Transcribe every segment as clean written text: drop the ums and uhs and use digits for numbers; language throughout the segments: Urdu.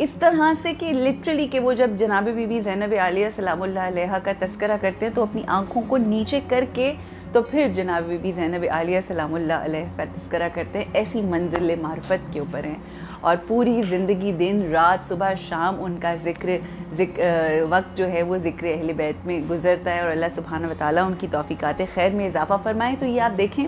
اس طرح سے کہ لٹرلی کہ وہ جب جناب بی بی زینب عالیہ سلام اللہ علیہا کا تذکرہ کرتے ہیں تو اپنی آنکھوں کو نیچے کر کے تو پھر جناب بی بی زینب عالیہ سلام اللہ علیہ کا تذکرہ کرتے ہیں. ایسی منزل معرفت کے اوپر ہیں اور پوری زندگی دن رات صبح شام ان کا وقت جو ہے وہ ذکر اہل بیت میں گزرتا ہے, اور اللہ سبحانہ و تعالیٰ ان کی توفیقات خیر میں اضافہ فرمائے. تو یہ آپ دیکھیں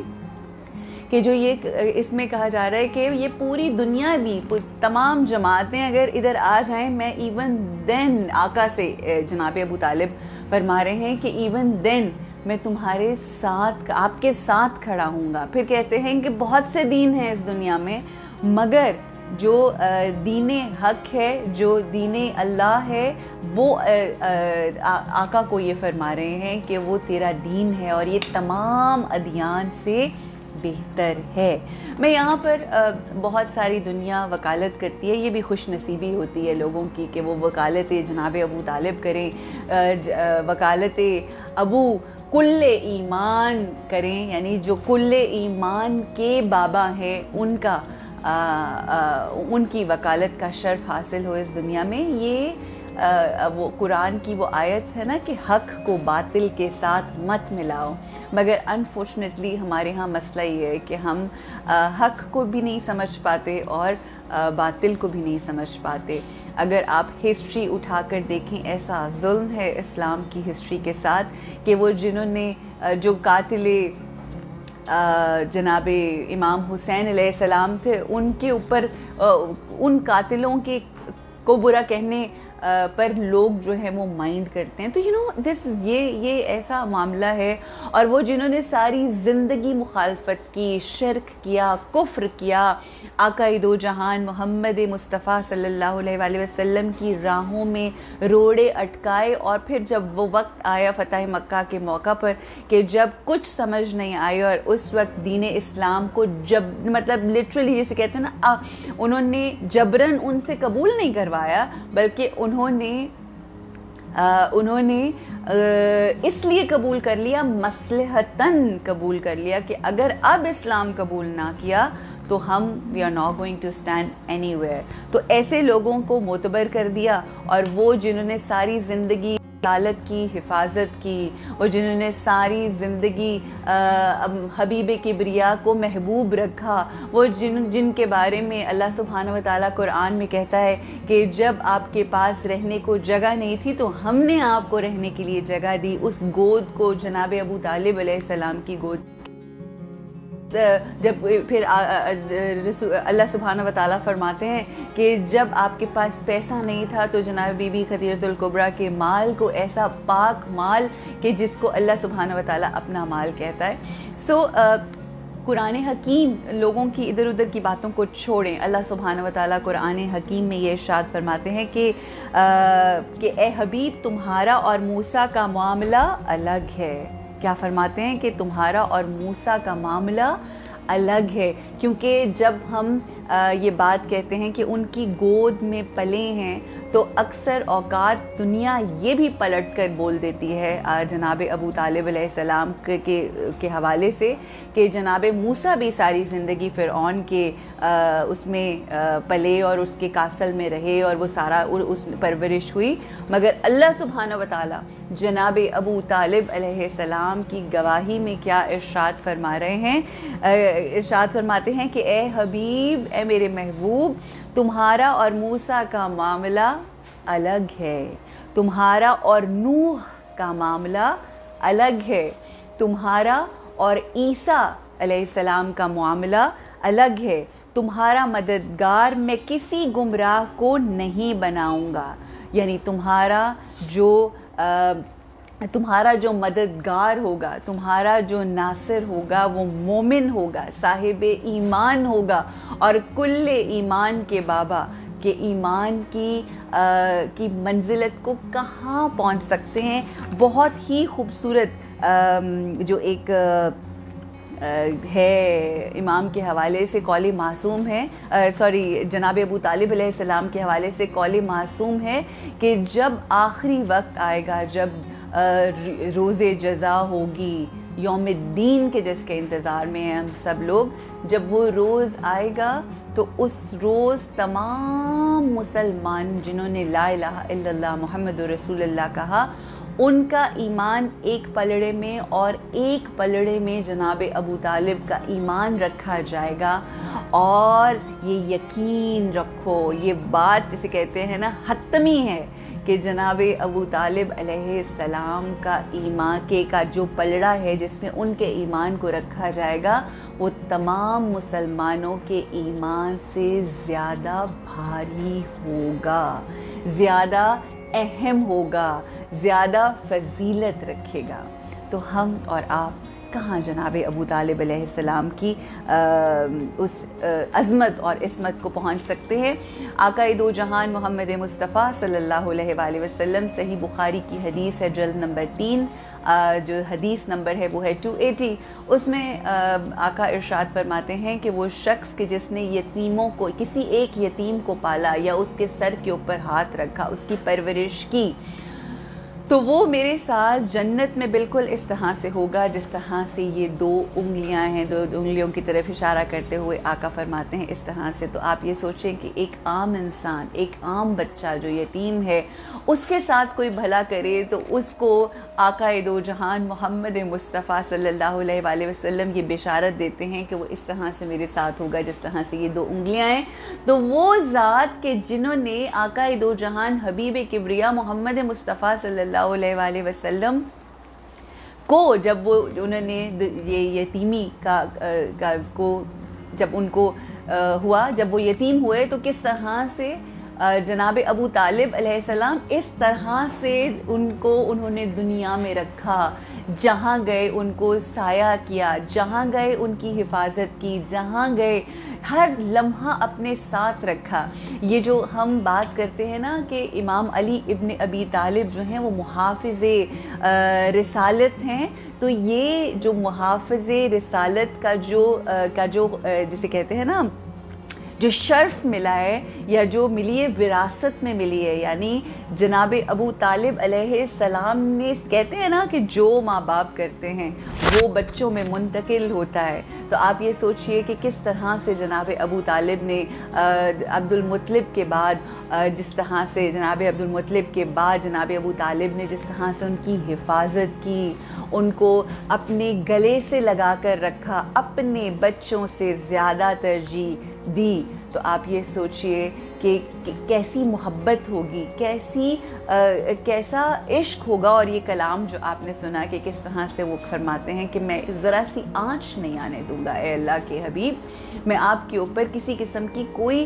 کہ جو یہ اس میں کہا جا رہا ہے کہ یہ پوری دنیا بھی تمام جماعتیں اگر ادھر آ جائیں, میں ایون دین آقا سے جناب ابو طالب فرما رہے ہیں کہ ایون دین میں تمہارے ساتھ آپ کے ساتھ کھڑا ہوں گا. پھر کہتے ہیں کہ بہت سے دین ہیں اس دنیا میں, مگر جو دین حق ہے, جو دین اللہ ہے, وہ آقا کو یہ فرما رہے ہیں کہ وہ تیرا دین ہے اور یہ تمام ادیان سے بہتر ہے. میں یہاں پر بہت ساری دنیا وکالت کرتی ہے, یہ بھی خوش نصیبی ہوتی ہے لوگوں کی کہ وہ وکالت جناب ابو طالب کریں, وکالت ابو کل ایمان کریں, یعنی جو کل ایمان کے بابا ہیں ان کا ان کی وکالت کا شرف حاصل ہو اس دنیا میں. یہ وہ قرآن کی وہ آیت ہے نا کہ حق کو باطل کے ساتھ مت ملاؤ, مگر انفارچونیٹلی ہمارے ہاں مسئلہ یہ ہے کہ ہم حق کو بھی نہیں سمجھ پاتے اور باطل کو بھی نہیں سمجھ پاتے. اگر آپ ہسٹری اٹھا کر دیکھیں, ایسا ظلم ہے اسلام کی ہسٹری کے ساتھ کہ وہ جنہوں نے جو قاتل جناب امام حسین علیہ السلام تھے, ان کے اوپر ان قاتلوں کے کو برا کہنے پر لوگ جو ہے وہ مائنڈ کرتے ہیں. تو دس یہ ایسا معاملہ ہے. اور وہ جنہوں نے ساری زندگی مخالفت کی, شرک کیا, کفر کیا, آقا دو جہان محمد مصطفیٰ صلی اللہ علیہ وآلہ وسلم کی راہوں میں روڑے اٹکائے, اور پھر جب وہ وقت آیا فتح مکہ کے موقع پر کہ جب کچھ سمجھ نہیں آئی, اور اس وقت دین اسلام کو مطلب لٹرلی جسے کہتے ہیں نا, انہوں نے جبراً ان سے قبول نہیں کروایا, بلکہ انہوں نے اس لیے قبول کر لیا, مصلحتاً قبول کر لیا کہ اگر اب اسلام قبول نہ کیا تو ہم we are not going to stand anywhere. تو ایسے لوگوں کو معتبر کر دیا, اور وہ جنہوں نے ساری زندگی عدالت کی حفاظت کی, اور جنہوں نے ساری زندگی حبیب کبریا کو محبوب رکھا, وہ جن کے بارے میں اللہ سبحانہ و تعالیٰ قرآن میں کہتا ہے کہ جب آپ کے پاس رہنے کو جگہ نہیں تھی تو ہم نے آپ کو رہنے کے لیے جگہ دی. اس گود کو جناب ابو طالب علیہ السلام کی گود, جب پھر اللہ سبحانہ و تعالیٰ فرماتے ہیں کہ جب آپ کے پاس پیسہ نہیں تھا تو جناب بی بی خدیجہ الکبریٰ کے مال کو, ایسا پاک مال کہ جس کو اللہ سبحانہ و تعالیٰ اپنا مال کہتا ہے. سو قرآن حکیم لوگوں کی ادھر ادھر کی باتوں کو چھوڑیں. اللہ سبحانہ و تعالیٰ قرآن حکیم میں یہ ارشاد فرماتے ہیں کہ اے حبیب تمہارا اور موسیٰ کا معاملہ الگ ہے. کیا فرماتے ہیں کہ تمہارا اور موسیٰ کا معاملہ الگ ہے, کیونکہ جب ہم یہ بات کہتے ہیں کہ ان کی گود میں پلے ہیں تو اکثر اوقات دنیا یہ بھی پلٹ کر بول دیتی ہے جناب ابو طالب علیہ السلام کے حوالے سے کہ جناب موسیٰ بھی ساری زندگی فرعون کے اس میں پلے اور اس کے کاسل میں رہے اور وہ سارا اس پرورش ہوئی, مگر اللہ سبحانہ و تعالیٰ جناب ابو طالب علیہ السلام کی گواہی میں کیا ارشاد فرما رہے ہیں, ارشاد فرماتے ہیں کہ اے حبیب, اے میرے محبوب, تمہارا اور موسیٰ کا معاملہ الگ ہے, تمہارا اور نوح کا معاملہ الگ ہے, تمہارا اور عیسیٰ علیہ السلام کا معاملہ الگ ہے, تمہارا مددگار میں کسی گمراہ کو نہیں بناؤں گا. یعنی تمہارا جو مددگار ہوگا, تمہارا جو ناصر ہوگا وہ مومن ہوگا, صاحب ایمان ہوگا, اور کل ایمان کے بابا کہ ایمان کی منزلت کو کہاں پہنچ سکتے ہیں. بہت ہی خوبصورت جو ایک ہے امام کے حوالے سے قول معصوم ہے, جناب ابو طالب علیہ السلام کے حوالے سے قول معصوم ہے کہ جب آخری وقت آئے گا, جب روز جزا ہوگی, یوم الدین کے جس کے انتظار میں ہیں ہم سب لوگ, جب وہ روز آئے گا تو اس روز تمام مسلمان جنہوں نے لا الہ الا اللہ محمد رسول اللہ کہا، ان کا ایمان ایک پلڑے میں اور ایک پلڑے میں جناب ابو طالب کا ایمان رکھا جائے گا. اور یہ یقین رکھو، یہ بات جسے کہتے ہیں نا حتمی ہے کہ جناب ابو طالب علیہ السلام کا ایمان کا جو پلڑا ہے جس میں ان کے ایمان کو رکھا جائے گا، وہ تمام مسلمانوں کے ایمان سے زیادہ بھاری ہوگا، زیادہ اہم ہوگا، زیادہ فضیلت رکھے گا. تو ہم اور آپ کہاں جناب ابو طالب علیہ السلام کی اس عظمت اور عصمت کو پہنچ سکتے ہیں. آقا دو جہان محمد مصطفیٰ صلی اللہ علیہ وآلہ وسلم، صحیح بخاری کی حدیث ہے جلد نمبر 3، جو حدیث نمبر ہے وہ ہے 280. اس میں آقا ارشاد فرماتے ہیں کہ وہ شخص کہ جس نے یتیموں کو، کسی ایک یتیم کو پالا یا اس کے سر کے اوپر ہاتھ رکھا، اس کی پرورش کی، تو وہ میرے ساتھ جنت میں بالکل اس طرح سے ہوگا جس طرح سے یہ 2 انگلیاں ہیں. 2 انگلیوں کی طرف اشارہ کرتے ہوئے آقا فرماتے ہیں اس طرح سے. تو آپ یہ سوچیں کہ ایک عام انسان، ایک عام بچہ جو یتیم ہے، اس کے ساتھ کوئی بھلا کرے تو اس کو آقا دو جہان محمد مصطفیٰ صلی اللہ علیہ وآلہ وسلم یہ بشارت دیتے ہیں کہ وہ اس طرح سے میرے ساتھ ہوگا جس طرح سے یہ 2 انگلیاں ہیں. تو وہ ذات کہ جنہوں نے آقا دو جہان حبیب کبریا محمد مصطفیٰ صلی اللہ علیہ وآلہ وسلم کو، جب وہ انہوں نے یہ یتیمی کو جب ان کو ہوا، جب وہ یتیم ہوئے تو کس طرح سے جناب ابو طالب علیہ السلام اس طرح سے ان کو انہوں نے دنیا میں رکھا، جہاں گئے ان کو سایہ کیا، جہاں گئے ان کی حفاظت کی، جہاں گئے ہر لمحہ اپنے ساتھ رکھا. یہ جو ہم بات کرتے ہیں نا کہ امام علی ابن ابی طالب جو ہیں وہ محافظ رسالت ہیں، تو یہ جو محافظ رسالت کا جو جسے کہتے ہیں نا جو شرف ملا ہے یا جو ملی ہے وراثت میں ملی ہے، یعنی جناب ابو طالب علیہ السلام نے، کہتے ہیں نا کہ جو ماں باپ کرتے ہیں وہ بچوں میں منتقل ہوتا ہے. تو آپ یہ سوچئے کہ کس طرح سے جناب ابو طالب نے عبد المطلب کے بعد جس طرح سے جناب ابو طالب نے جس طرح سے ان کی حفاظت کی، ان کو اپنے گلے سے لگا کر رکھا، اپنے بچوں سے زیادہ ترجیح دی. تو آپ یہ سوچئے کہ کیسی محبت ہوگی، کیسا عشق ہوگا. اور یہ کلام جو آپ نے سنا کہ کس طرح سے وہ فرماتے ہیں کہ میں ذرا سی آنچ نہیں آنے دوں گا اے اللہ کے حبیب، میں آپ کے اوپر کسی قسم کی کوئی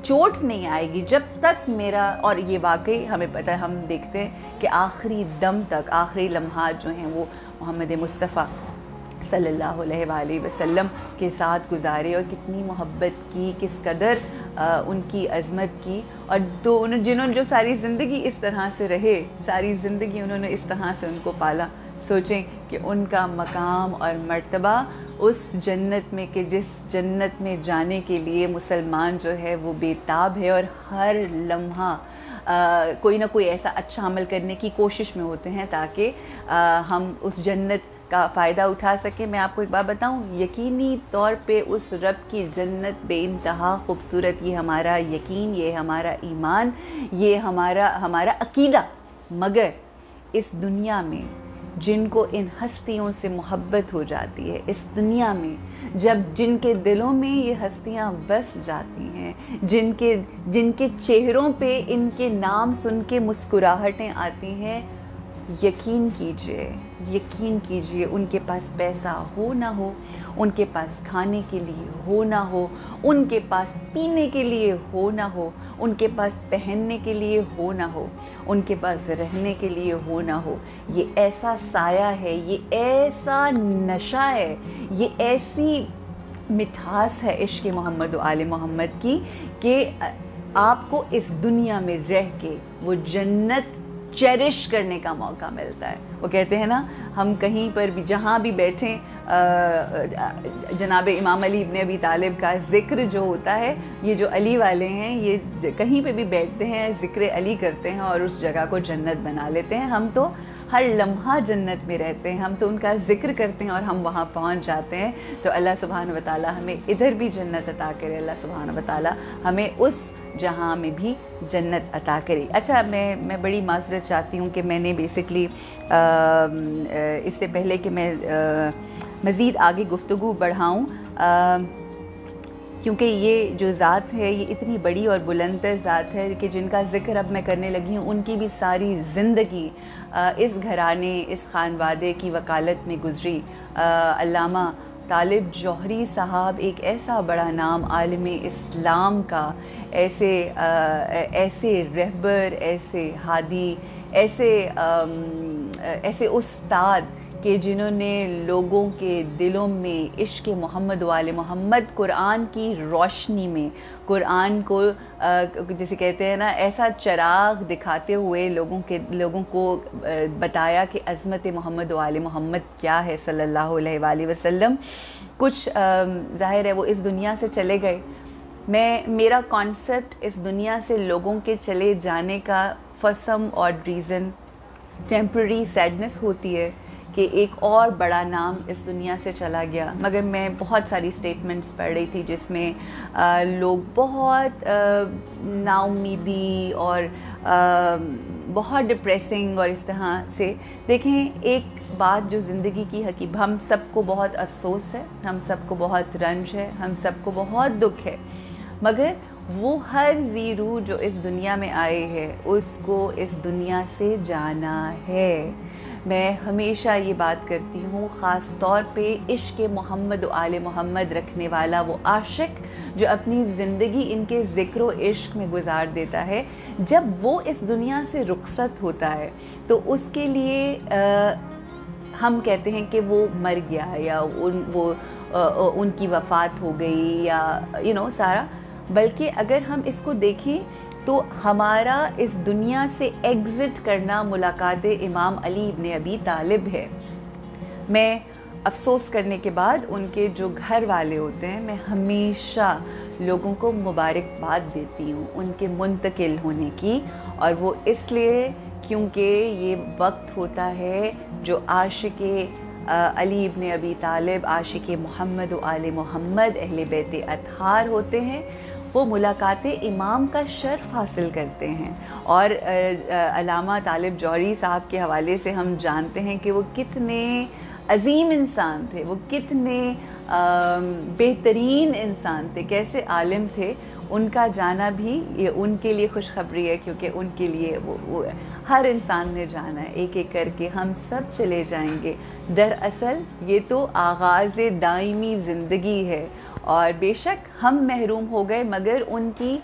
چوٹ نہیں آئے گی جب تک میرا. اور یہ واقعی ہمیں پتہ ہے، ہم دیکھتے ہیں کہ آخری دم تک، آخری لمحات جو ہیں وہ محمد مصطفیٰ صلی اللہ علیہ وآلہ وسلم کے ساتھ گزارے، اور کتنی محبت کی، کس قدر ان کی عظمت کی. اور جنہوں نے جو ساری زندگی اس طرح سے رہے، ساری زندگی انہوں نے اس طرح سے ان کو پالا. سوچیں کہ ان کا مقام اور مرتبہ اس جنت میں، کہ جس جنت میں جانے کے لیے مسلمان جو ہے وہ بےتاب ہے، اور ہر لمحہ کوئی نہ کوئی ایسا اچھا عمل کرنے کی کوشش میں ہوتے ہیں تاکہ ہم اس جنت کا فائدہ اٹھا سکیں. میں آپ کو ایک بات بتاؤں، یقینی طور پہ اس رب کی جنت بے انتہا خوبصورت. یہ ہمارا یقین، یہ ہمارا ایمان، یہ ہمارا عقیدہ. مگر اس دنیا میں جن کو ان ہستیوں سے محبت ہو جاتی ہے، اس دنیا میں جن کے دلوں میں یہ ہستیاں بس جاتی ہیں، جن کے چہروں پہ ان کے نام سن کے مسکراہٹیں آتی ہیں، یقین کیجئے ان کے پاس پیسہ ہو نہ ہو، ان کے پاس کھانے کے لیے ہو نہ ہو، ان کے پاس پینے کے لیے ہو نہ ہو، ان کے پاس پہننے کے لیے ہو نہ ہو، ان کے پاس رہنے کے لیے ہو نہ ہو، یہ ایسا سایہ ہے، یہ ایسا نشہ ہے، یہ ایسی مٹھاس ہے عشق محمد و آل محمد کی کہ آپ کو اس دنیا میں رہ کے وہ جنت چیرش کرنے کا موقع ملتا ہے. وہ کہتے ہیں نا، ہم کہیں پر بھی جہاں بھی بیٹھیں، جناب امام علی ابن ابی طالب کا ذکر جو ہوتا ہے، یہ جو علی والے ہیں یہ کہیں پہ بھی بیٹھتے ہیں، ذکر علی کرتے ہیں اور اس جگہ کو جنت بنا لیتے ہیں. ہر لمحہ جنت میں رہتے ہیں، ہم تو ان کا ذکر کرتے ہیں اور ہم وہاں پہنچ جاتے ہیں. تو اللہ سبحانہ و تعالیٰ ہمیں ادھر بھی جنت عطا کرے، اللہ سبحانہ و تعالیٰ ہمیں اس جہاں میں بھی جنت عطا کرے. اچھا، میں بڑی معذرت چاہتی ہوں کہ میں نے بیسکلی اس سے پہلے کہ میں مزید آگے گفتگو بڑھاؤں، کیونکہ یہ جو ذات ہے یہ اتنی بڑی اور بلند تر ذات ہے کہ جن کا ذکر اب میں کرنے لگی ہوں ان کی بھی ساری زندگی اس گھرانے، اس خانوادے کی وکالت میں گزری. علامہ طالب جوہری صاحب ایک ایسا بڑا نام عالم اسلام کا، ایسے رہبر، ایسے ہادی، ایسے استاد کہ جنہوں نے لوگوں کے دلوں میں عشق محمد و آل محمد قرآن کی روشنی میں، قرآن کو جیسے کہتے ہیں نا ایسا چراغ دکھاتے ہوئے لوگوں کو بتایا کہ عظمت محمد و آل محمد کیا ہے صلی اللہ علیہ وآلہ وسلم. کچھ ظاہر ہے وہ اس دنیا سے چلے گئے. میرا کانسیپٹ اس دنیا سے لوگوں کے چلے جانے کا for some odd reason temporary sadness ہوتی ہے کہ ایک اور بڑا نام اس دنیا سے چلا گیا. مگر میں بہت ساری اسٹیٹمنٹس پڑھ رہی تھی جس میں لوگ بہت نا امیدی اور بہت ڈپریسنگ اور اس طرح سے. دیکھیں، ایک بات جو زندگی کی حقیقت، ہم سب کو بہت افسوس ہے، ہم سب کو بہت رنج ہے، ہم سب کو بہت دکھ ہے، مگر وہ ہر ذی روح جو اس دنیا میں آئے ہے اس کو اس دنیا سے جانا ہے. میں ہمیشہ یہ بات کرتی ہوں، خاص طور پہ عشق محمد و آل محمد رکھنے والا وہ عاشق جو اپنی زندگی ان کے ذکر و عشق میں گزار دیتا ہے، جب وہ اس دنیا سے رخصت ہوتا ہے تو اس کے لیے ہم کہتے ہیں کہ وہ مر گیا یا ان کی وفات ہو گئی یا سارا. بلکہ اگر ہم اس کو دیکھیں تو ہمارا اس دنیا سے ایگزٹ کرنا ملاقات امام علی ابن ابی طالب ہے. میں افسوس کرنے کے بعد ان کے جو گھر والے ہوتے ہیں، میں ہمیشہ لوگوں کو مبارکباد دیتی ہوں ان کے منتقل ہونے کی، اور وہ اس لیے کیونکہ یہ وقت ہوتا ہے جو عاشق علی ابن ابی طالب، عاشق محمد و آل محمد، اہل بیت اطہار ہوتے ہیں، وہ ملاقات امام کا شرف حاصل کرتے ہیں. اور علامہ طالب جوہری صاحب کے حوالے سے ہم جانتے ہیں کہ وہ کتنے عظیم انسان تھے، وہ کتنے بہترین انسان تھے، کیسے عالم تھے. ان کا جانا بھی یہ ان کے لیے خوشخبری ہے، کیونکہ ان کے لیے وہ ہر انسان نے جانا ہے، ایک ایک کر کے ہم سب چلے جائیں گے. دراصل یہ تو آغاز دائمی زندگی ہے، اور بے شک ہم محروم ہو گئے، مگر ان کی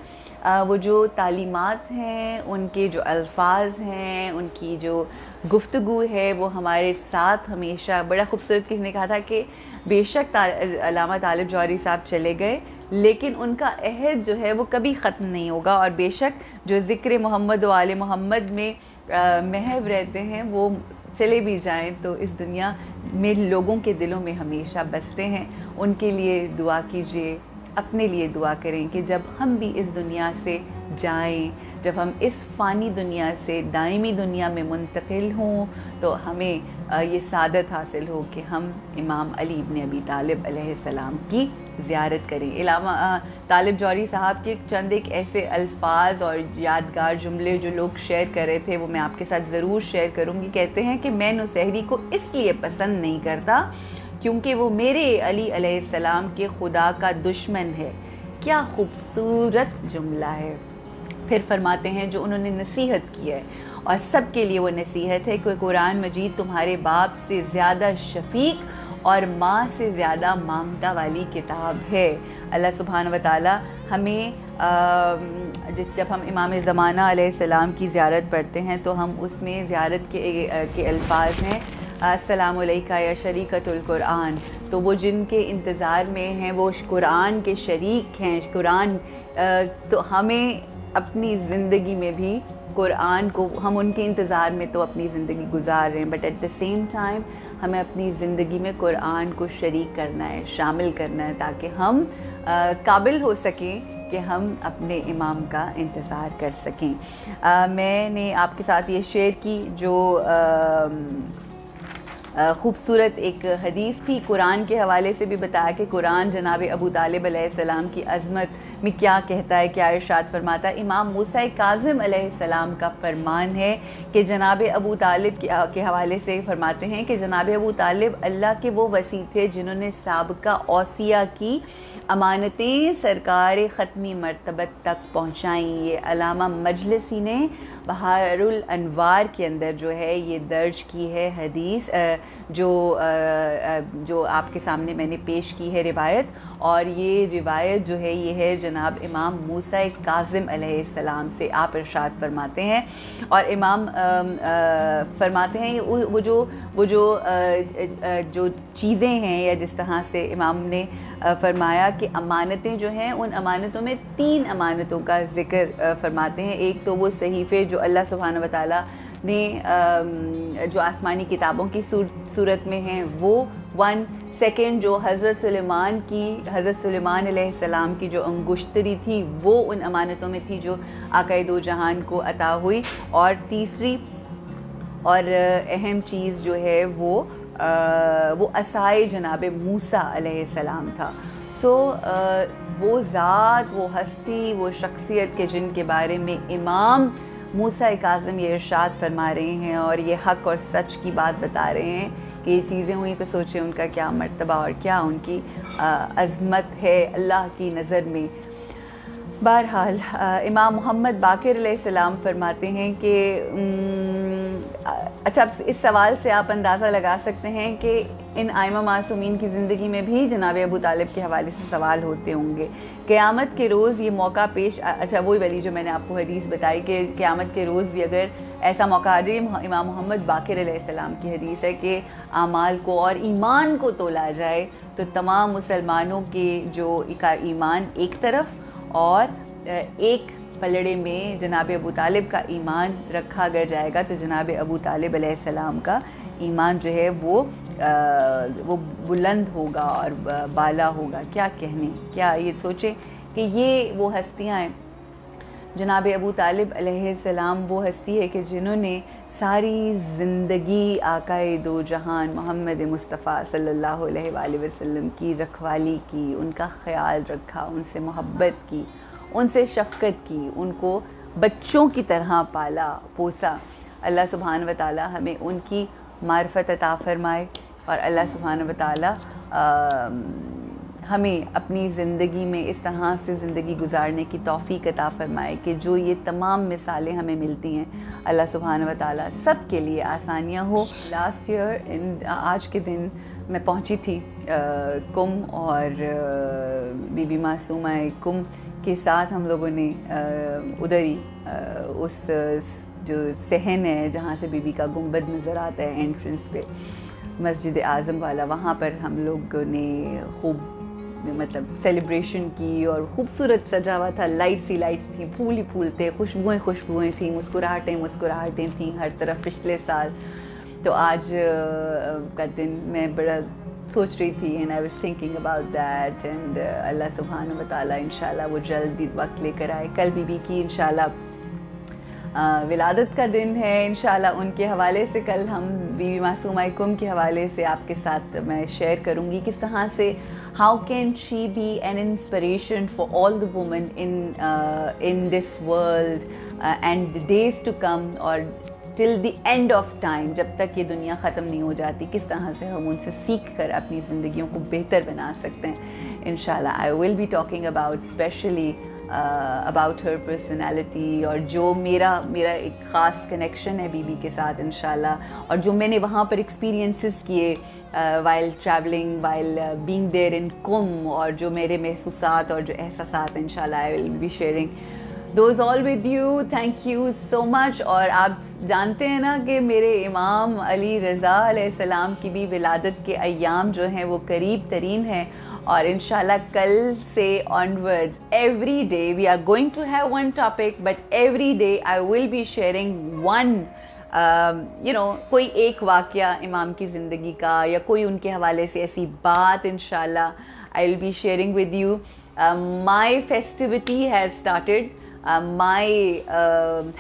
وہ جو تعلیمات ہیں، ان کے جو الفاظ ہیں، ان کی جو گفتگو ہے وہ ہمارے ساتھ ہمیشہ. بڑا خوبصورت کسی نے کہا تھا کہ بے شک علامہ طالب جوہری صاحب چلے گئے لیکن ان کا عہد جو ہے وہ کبھی ختم نہیں ہوگا، اور بے شک جو ذکر محمد و آل محمد میں محو رہتے ہیں وہ چلے بھی جائیں تو اس دنیا میں لوگوں کے دلوں میں ہمیشہ بستے ہیں. ان کے لیے دعا کیجیے، اپنے لیے دعا کریں کہ جب ہم بھی اس دنیا سے جائیں، جب ہم اس فانی دنیا سے دائمی دنیا میں منتقل ہوں تو ہمیں یہ سعادت حاصل ہو کہ ہم امام علی ابن ابی طالب علیہ السلام کی زیارت کریں. علامہ طالب جوہری صاحب کے چند ایک ایسے الفاظ اور یادگار جملے جو لوگ شیئر کر رہے تھے وہ میں آپ کے ساتھ ضرور شیئر کروں گی. کہتے ہیں کہ میں نصیری کو اس لیے پسند نہیں کرتا کیونکہ وہ میرے علی علیہ السلام کے خدا کا دشمن ہے. کیا خوبصورت جملہ ہے. پھر فرماتے ہیں جو انہوں نے نصیحت کی ہے اور سب کے لیے وہ نصیحت ہے کہ قرآن مجید تمہارے باپ سے زیادہ شفیق اور ماں سے زیادہ مامتا والی کتاب ہے. اللہ سبحانہ و تعالی ہمیں جب ہم امام زمانہ علیہ السلام کی زیارت پڑھتے ہیں تو ہم اس میں زیارت کے الفاظ ہیں السلام علیکہ یا شریکۃ القرآن. تو وہ جن کے انتظار میں ہیں وہ قرآن کے شریک ہیں. قرآن تو ہمیں اپنی زندگی میں بھی قرآن کو ہم ان کے انتظار میں تو اپنی زندگی گزار رہے ہیں, but at the same time ہمیں اپنی زندگی میں قرآن کو شریک کرنا ہے, شامل کرنا ہے, تاکہ ہم قابل ہو سکیں کہ ہم اپنے امام کا انتظار کر سکیں. میں نے آپ کے ساتھ یہ شیئر کی جو خوبصورت ایک حدیث تھی, قرآن کے حوالے سے بھی بتایا کہ قرآن جناب ابو طالب علیہ السلام کی عظمت میں کیا کہتا ہے, کیا ارشاد فرماتا ہے. امام موسیٰ کاظم علیہ السلام کا فرمان ہے کہ جناب ابو طالب کے حوالے سے فرماتے ہیں کہ جناب ابو طالب اللہ کے وہ وصی تھے جنہوں نے سابقہ اوصیاء کی امانتیں سرکار ختمی مرتبت تک پہنچائیں. یہ علامہ مجلسی نے بہار الانوار کے اندر جو ہے یہ درج کی ہے حدیث, جو آپ کے سامنے میں نے پیش کی ہے روایت. اور یہ روایت جو ہے یہ ہے جناب امام موسیٰ کاظم علیہ السلام سے. آپ ارشاد فرماتے ہیں اور امام فرماتے ہیں وہ جو چیزیں ہیں, یا جس طرح سے امام نے فرمایا کہ امانتیں جو ہیں, ان امانتوں میں 3 امانتوں کا ذکر فرماتے ہیں. ایک تو وہ صحیفے جو اللہ سبحانہ و تعالیٰ نے جو آسمانی کتابوں کی صورت میں ہیں وہ 1. سیکنڈ جو حضرت سلیمان علیہ السلام کی جو انگشتری تھی وہ ان امانتوں میں تھی جو آقائے دو جہان کو عطا ہوئی. اور تیسری اور اہم چیز جو ہے وہ عصائے جناب موسیٰ علیہ السلام تھا. وہ ذات, وہ ہستی, وہ شخصیت کے جن کے بارے میں امام موسیٰ کاظم یہ ارشاد فرما رہے ہیں اور یہ حق اور سچ کی بات بتا رہے ہیں کہ یہ چیزیں ہوئیں تو سوچیں ان کا کیا مرتبہ اور کیا ان کی عظمت ہے اللہ کی نظر میں. بہرحال امام محمد باقر علیہ السلام فرماتے ہیں کہ اچھا, اس سوال سے آپ اندازہ لگا سکتے ہیں کہ ان ائمہ معصومین کی زندگی میں بھی جناب ابو طالب کے حوالے سے سوال ہوتے ہوں گے. قیامت کے روز یہ موقع پیش, اچھا وہی والی جو میں نے آپ کو حدیث بتائی کہ قیامت کے روز بھی اگر ایسا موقع آ جائے, امام محمد باقر علیہ السلام کی حدیث ہے کہ اعمال کو اور ایمان کو تولا جائے تو تمام مسلمانوں کے جو ایمان ایک طرف اور ایک پلڑے میں جناب ابو طالب کا ایمان رکھا گیا جائے گا, تو جناب ابو طالب علیہ السلام کا ایمان جو ہے وہ بلند ہوگا اور بالا ہوگا. کیا کہنے, کیا یہ سوچیں کہ یہ وہ ہستیاں ہیں. جناب ابو طالب علیہ السلام وہ ہستی ہے کہ جنہوں نے ساری زندگی آقائے دو جہان محمد مصطفیٰ صلی اللہ علیہ وآلہ وسلم کی رکھوالی کی, ان کا خیال رکھا, ان سے محبت کی, ان سے شفقت کی, ان کو بچوں کی طرح پالا پوسا. اللہ سبحانہ و تعالی ہمیں ان کی معرفت عطا فرمائے اور اللہ سبحانہ و تعالی ہمیں اپنی زندگی میں اس طرح سے زندگی گزارنے کی توفیق عطا فرمائے کہ جو یہ تمام مثالیں ہمیں ملتی ہیں اللہ سبحانہ و تعالی سب کے لیے آسانیاں ہو. لاسٹ ایئر آج کے دن میں پہنچی تھی کم, اور بی بی معصومہ کم کے ساتھ ہم لوگوں نے ادھر ہی اس جو صحن ہے جہاں سے بی بی کا گنبد نظر آتا ہے انٹرنس پہ, مسجد اعظم والا, وہاں پر ہم لوگوں نے خوب مطلب سیلیبریشن کی اور خوبصورت سجا ہوا تھا. لائٹس ہی لائٹس تھیں, پھول ہی پھول تھے, خوشبوئیں تھیں, مسکراہٹیں تھیں ہر طرف پچھلے سال. تو آج کا دن میں بڑا سوچ رہی تھی and I was thinking about that, and اللہ سبحانہ و تعالیٰ انشاءاللہ وہ جلد وقت لے کر آئے. کل بی بی کی انشاءاللہ ولادت کا دن ہے, انشاءاللہ ان کے حوالے سے کل ہم بی بی معصومہ کم کے حوالے سے آپ کے ساتھ میں شیئر کروں گی کس طرح سے how can she be an inspiration for all the women in this world and the days to come or till the end of time, جب تک یہ دنیا ختم نہیں ہو جاتی, کس طرح سے ہم ان سے سیکھ کر اپنی زندگیوں کو بہتر بنا سکتے ہیں. انشاءاللہ I will be talking about especially about her personality, اور جو میرا ایک خاص کنیکشن ہے بی بی کے ساتھ انشاءاللہ, اور جو میں نے وہاں پر ایکسپیرینسز کیے while traveling, while being there in Qum, اور جو میرے محسوسات اور جو احساسات انشاءاللہ I will be sharing those all with you. Thank you so much. اور آپ جانتے ہیں نا کہ میرے امام علی رضا علیہ السلام کی بھی ولادت کے ایام جو ہیں وہ قریب ترین ہیں, اور انشاءاللہ کل سے onwards every day we are going to have one topic, but every day I will be sharing one کوئی ایک واقعہ امام کی زندگی کا یا کوئی ان کے حوالے سے ایسی بات انشاءاللہ I will be sharing with you. My festivity has started. My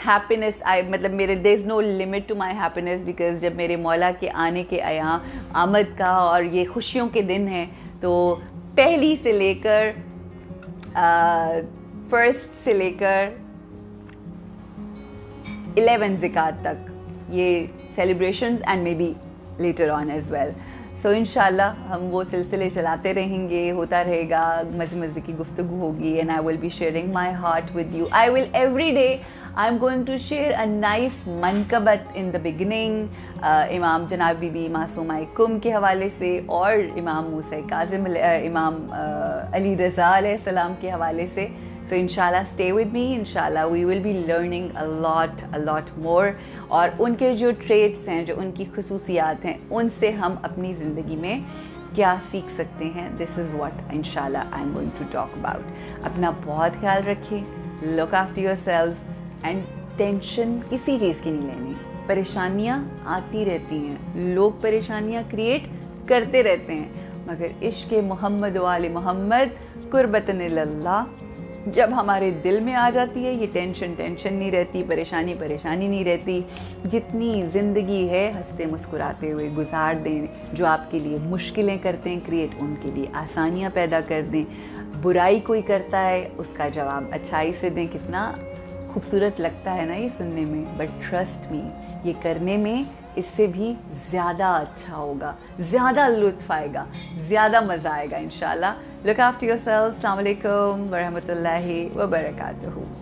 happiness مطلب میرے there is no limit to my happiness, because جب میرے مولا کے آنے کے آمد کا اور یہ خوشیوں کے دن ہیں تو پہلی سے لے کر فرسٹ سے لے کر 11 زکات تک یہ celebrations and may be later on as well. So انشاءاللہ ہم وہ سلسلے چلاتے رہیں گے, ہوتا رہے گا, مزے مزے کی گفتگو ہوگی. And I will be sharing my heart with you. I will every day I am going to share a nice منقبت ان دا بگننگ, امام جناب بی بی معصومہ کم کے حوالے سے اور امام موسیٰ کاظم امام علی رضا علیہ السلام کے حوالے سے. So inshallah stay with me, inshallah we will be learning a lot more. اور ان کے جو ٹریٹس ہیں, جو ان کی خصوصیات ہیں, ان سے ہم اپنی زندگی میں کیا سیکھ سکتے ہیں, this is what inshallah I'm going to talk about. اپنا بہت خیال رکھیں, look after yourselves, and tension کسی چیز کی نہیں لینی. پریشانیاں آتی رہتی ہیں, لوگ پریشانیاں کریٹ کرتے رہتے ہیں, مگر عشق محمد و آل محمد قربتن اللہ جب ہمارے دل میں آ جاتی ہے, یہ ٹینشن نہیں رہتی, پریشانی نہیں رہتی. جتنی زندگی ہے ہنستے مسکراتے ہوئے گزار دیں. جو آپ کے لیے مشکلیں کرتے ہیں کریٹ, ان کے لیے آسانیاں پیدا کر دیں. برائی کوئی کرتا ہے اس کا جواب اچھائی سے دیں. کتنا خوبصورت لگتا ہے نا یہ سننے میں, بٹ ٹرسٹ می یہ کرنے میں اس سے بھی زیادہ اچھا ہوگا, زیادہ لطف آئے گا, زیادہ مزہ آئے گا انشاءاللہ. Look after yourselves. Assalamu alaikum wa rahmatullahi wa barakatuhu.